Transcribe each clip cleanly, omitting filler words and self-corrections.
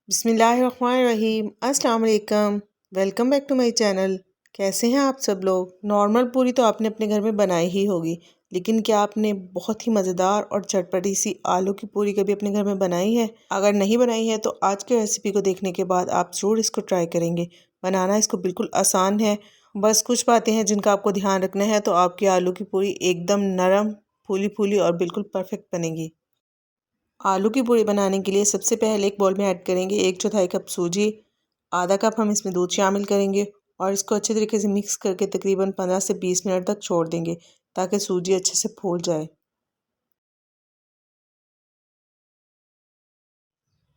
बिस्मिल्लाहिर्रहमानिर्रहीम। अस्सलाम वालेकुम। Welcome back to my channel. कैसे हैं आप सब लोग। नॉर्मल पूरी तो आपने अपने घर में बनाई ही होगी, लेकिन क्या आपने बहुत ही मज़ेदार और चटपटी सी आलू की पूरी कभी अपने घर में बनाई है? अगर नहीं बनाई है तो आज की रेसिपी को देखने के बाद आप ज़रूर इसको ट्राई करेंगे। बनाना इसको बिल्कुल आसान है, बस कुछ बातें हैं जिनका आपको ध्यान रखना है, तो आपकी आलू की पूरी एकदम नरम, फूली फूली और बिल्कुल परफेक्ट बनेगी। आलू की पूरी बनाने के लिए सबसे पहले एक बाउल में ऐड करेंगे 1/4 कप सूजी। आधा कप हम इसमें दूध शामिल करेंगे और इसको अच्छे तरीके से मिक्स करके तकरीबन 15 से 20 मिनट तक छोड़ देंगे ताकि सूजी अच्छे से फूल जाए।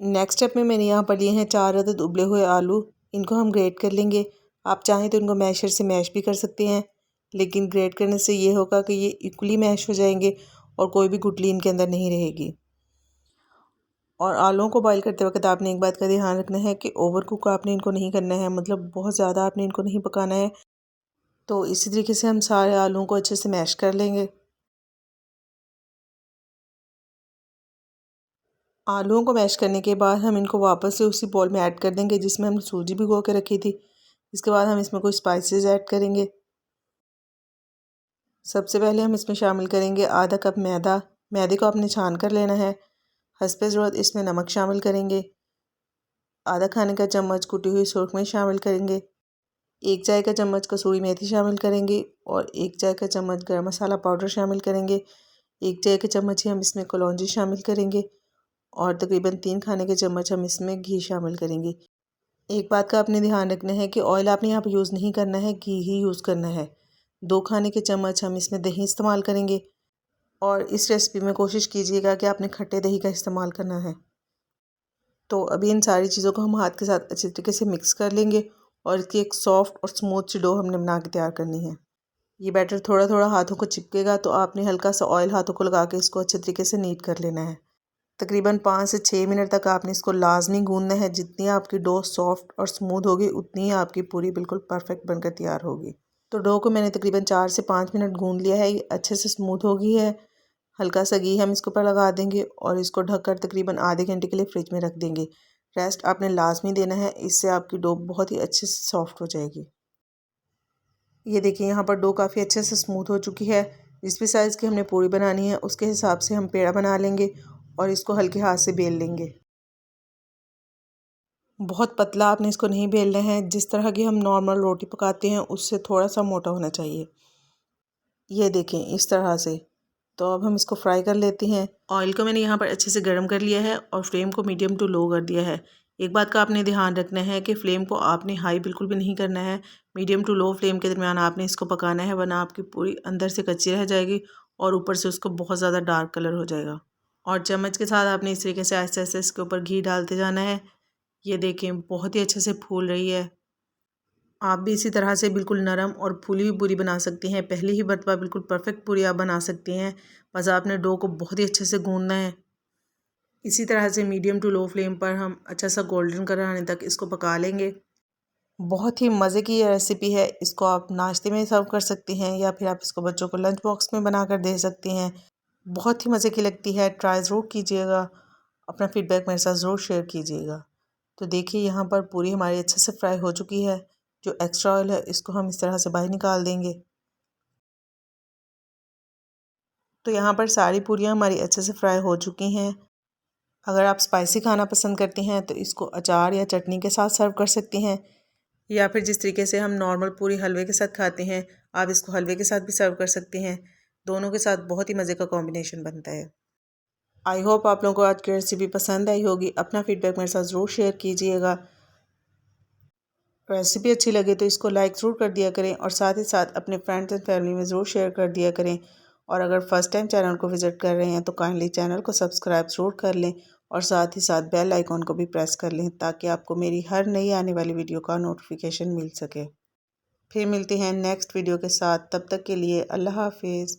नेक्स्ट स्टेप में मैंने यहाँ पर लिए हैं 4 अदद उबले हुए आलू। इनको हम ग्रेट कर लेंगे। आप चाहें तो इनको मैशर से मैश भी कर सकते हैं, लेकिन ग्रेट करने से ये होगा कि ये इक्वली मैश हो जाएंगे और कोई भी गुठली इनके अंदर नहीं रहेगी। और आलूओं को बॉईल करते वक्त आपने एक बात का ध्यान रखना है कि ओवर कुक आपने इनको नहीं करना है, मतलब बहुत ज़्यादा आपने इनको नहीं पकाना है। तो इसी तरीके से हम सारे आलूओं को अच्छे से मैश कर लेंगे। आलूओं को मैश करने के बाद हम इनको वापस से उसी बॉल में ऐड कर देंगे जिसमें हमने सूजी भिगो के रखी थी। इसके बाद हम इसमें कुछ स्पाइसेस ऐड करेंगे। सबसे पहले हम इसमें शामिल करेंगे आधा कप मैदा। मैदे को आपने छान कर लेना है। हस्बे ज़रूरत इसमें नमक शामिल करेंगे। आधा खाने का चम्मच कुटी हुई सुरख मिर्च शामिल करेंगे। 1 चाय का चम्मच कसूरी मेथी शामिल करेंगे और 1 चाय का चम्मच गरम मसाला पाउडर शामिल करेंगे। 1 चाय के चम्मच ही हम इसमें कलौंजी शामिल करेंगे और तकरीबन 3 खाने के चम्मच हम इसमें घी शामिल करेंगे। एक बात का आपने ध्यान रखना है कि ऑयल आपने यहाँ पर यूज़ नहीं करना है, घी ही यूज़ करना है। 2 खाने के चम्मच हम इसमें दही इस्तेमाल करेंगे और इस रेसिपी में कोशिश कीजिएगा कि आपने खट्टे दही का इस्तेमाल करना है। तो अभी इन सारी चीज़ों को हम हाथ के साथ अच्छे तरीके से मिक्स कर लेंगे और इसकी एक सॉफ्ट और स्मूथ सी डो हमने बना के तैयार करनी है। ये बैटर थोड़ा थोड़ा हाथों को चिपकेगा तो आपने हल्का सा ऑयल हाथों को लगा के इसको अच्छे तरीके से नीट कर लेना है। तकरीबन 5 से 6 मिनट तक आपने इसको लाजमी गूंदना है। जितनी आपकी डो सॉफ्ट और स्मूथ होगी उतनी ही आपकी पूरी बिल्कुल परफेक्ट बनकर तैयार होगी। तो डो को मैंने तकरीबन 4 से 5 मिनट गूंद लिया है। ये अच्छे से स्मूथ हो गई है। हल्का सा घी हम इसके ऊपर लगा देंगे और इसको ढककर तकरीबन आधे घंटे के लिए फ्रिज में रख देंगे। रेस्ट आपने लाजमी देना है, इससे आपकी डो बहुत ही अच्छे से सॉफ्ट हो जाएगी। ये देखिए यहाँ पर डो काफ़ी अच्छे से स्मूथ हो चुकी है। जिस भी साइज़ की हमने पूरी बनानी है उसके हिसाब से हम पेड़ा बना लेंगे और इसको हल्के हाथ से बेल लेंगे। बहुत पतला आपने इसको नहीं बेलना है, जिस तरह की हम नॉर्मल रोटी पकाते हैं उससे थोड़ा सा मोटा होना चाहिए। ये देखें इस तरह से। तो अब हम इसको फ्राई कर लेते हैं। ऑयल को मैंने यहाँ पर अच्छे से गर्म कर लिया है और फ्लेम को मीडियम टू लो कर दिया है। एक बात का आपने ध्यान रखना है कि फ्लेम को आपने हाई बिल्कुल भी नहीं करना है। मीडियम टू लो फ्लेम के दरमियान आपने इसको पकाना है, वरना आपकी पूरी अंदर से कच्ची रह जाएगी और ऊपर से उसको बहुत ज़्यादा डार्क कलर हो जाएगा। और चम्मच के साथ आपने इस तरीके से आहिस्ते आहिस्ते इसके ऊपर घी डालते जाना है। ये देखें बहुत ही अच्छे से फूल रही है। आप भी इसी तरह से बिल्कुल नरम और फूली हुई पूरी बना सकती हैं। पहली ही मरतबा बिल्कुल परफेक्ट पूरी आप बना सकती हैं। बस आपने डो को बहुत ही अच्छे से गूंदना है। इसी तरह से मीडियम टू लो फ्लेम पर हम अच्छा सा गोल्डन कलर आने तक इसको पका लेंगे। बहुत ही मज़े की ये रेसिपी है। इसको आप नाश्ते में सर्व कर सकती हैं या फिर आप इसको बच्चों को लंच बॉक्स में बना कर दे सकती हैं। बहुत ही मज़े की लगती है। ट्राई ज़रूर कीजिएगा। अपना फीडबैक मेरे साथ ज़रूर शेयर कीजिएगा। तो देखिए यहाँ पर पूरी हमारी अच्छे से फ्राई हो चुकी है। जो एक्स्ट्रा ऑयल है इसको हम इस तरह से बाहर निकाल देंगे। तो यहाँ पर सारी पूरियाँ हमारी अच्छे से फ्राई हो चुकी हैं। अगर आप स्पाइसी खाना पसंद करती हैं तो इसको अचार या चटनी के साथ सर्व कर सकती हैं, या फिर जिस तरीके से हम नॉर्मल पूरी हलवे के साथ खाते हैं आप इसको हलवे के साथ भी सर्व कर सकती हैं। दोनों के साथ बहुत ही मज़े का कॉम्बिनेशन बनता है। आई होप आप लोगों को आज की रेसिपी पसंद आई होगी। अपना फीडबैक मेरे साथ ज़रूर शेयर कीजिएगा। रेसिपी अच्छी लगे तो इसको लाइक ज़रूर कर दिया करें और साथ ही साथ अपने फ्रेंड्स एंड फैमिली में ज़रूर शेयर कर दिया करें। और अगर फर्स्ट टाइम चैनल को विज़िट कर रहे हैं तो काइंडली चैनल को सब्सक्राइब ज़रूर कर लें और साथ ही साथ बेल आइकॉन को भी प्रेस कर लें ताकि आपको मेरी हर नई आने वाली वीडियो का नोटिफिकेशन मिल सके। फिर मिलते हैं नेक्स्ट वीडियो के साथ। तब तक के लिए अल्लाह हाफिज़।